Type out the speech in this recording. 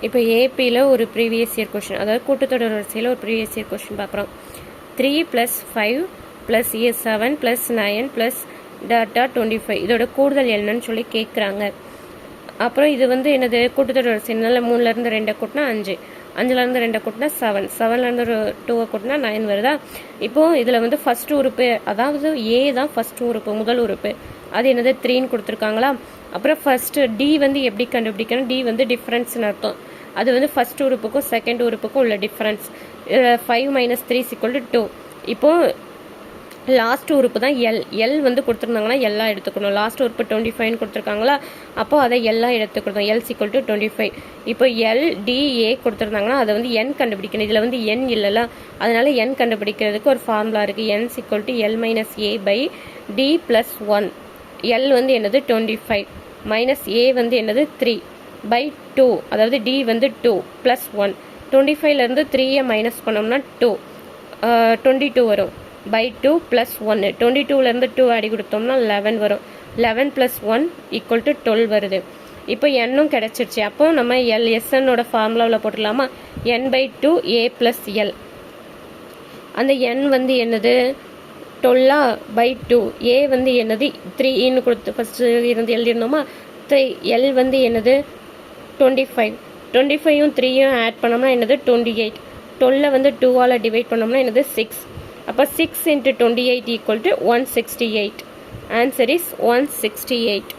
இப்போ ஏபியில் ஒரு previous year question, அதாவது கூட்டுத்தொடர் வரிசையில் ஒரு ப்ரீவியஸ் இயர் கொஷின் பார்க்குறோம். 3 + 5 + 7 + 9 + டாட்டா 25 இதோட கூடுதல் என்னன்னு சொல்லி கேட்குறாங்க. அப்புறம் இது வந்து என்னது கூட்டுத்தொடர் வரிசைனால 3லேருந்து 2 கூட்டினா 5, 5லேருந்து 2 கூட்டினா 7, 7லேருந்து 2 கூட்டினா 9 வருதா. இப்போது இதில் வந்து ஃபஸ்ட்டு உறுப்பு, அதாவது ஏ தான் ஃபஸ்ட்டு உறுப்பு, முதல் உறுப்பு, அது என்னது 3ன்னு கொடுத்துருக்காங்களா. அப்புறம் ஃபஸ்ட்டு டி வந்து எப்படி கண்டுபிடிக்கணும், டி வந்து டிஃப்ரென்ஸ்னு அர்த்தம். அது வந்து ஃபஸ்ட் உறுப்புக்கும் செகண்ட் உறுப்புக்கும் உள்ள டிஃப்ரென்ஸ். 5 - 3 = 2. இப்போது லாஸ்ட் உறுப்பு தான் எல். எல் வந்து கொடுத்துருந்தாங்கன்னா எல்லாம் எடுத்துக்கணும். லாஸ்ட் உறுப்பு 25 கொடுத்துருக்காங்களா, அப்போ அதை எல்லாம் எடுத்துக்கணும். எல் = 25. இப்போ எல்டிஏ கொடுத்துருந்தாங்கன்னா அதை வந்து என் கண்டுபிடிக்கணும். இதில் வந்து என் இல்லைல்ல, அதனால என் கண்டுபிடிக்கிறதுக்கு ஒரு ஃபார்முலா இருக்குது. என் = L - A/D + 1. எல் வந்து என்னது 25, மைனஸ் ஏ வந்து என்னது 3/2, அதாவது டி வந்து 2 + 1. 25லேருந்து 3 மைனஸ் பண்ணோம்னா 2, 22 வரும். /2 + 1. 22லேருந்து 2 அடி கொடுத்தோம்னா 11 வரும். 11 + 1 = 12 வருது. இப்போ என்னும் கிடச்சிருச்சு. அப்போ நம்ம எஸ்என்னோட ஃபார்முலாவில் போட்டுடலாமா, n/2 A + L. அந்த n வந்து என்னது 12/2, ஏ வந்து என்னது 3ன்னு கொடுத்து ஃபஸ்ட்டு இருந்து எழுதிருந்தோமா. 3, எல் வந்து என்னது 25, 25யும் 3யும் ஆட் பண்ணோம்னா என்னது 28. 12 வந்து 2ஆல் டிவைட் பண்ணோம்னா என்னது 6. அப்போ 6 × 28 = 168. Answer is 168.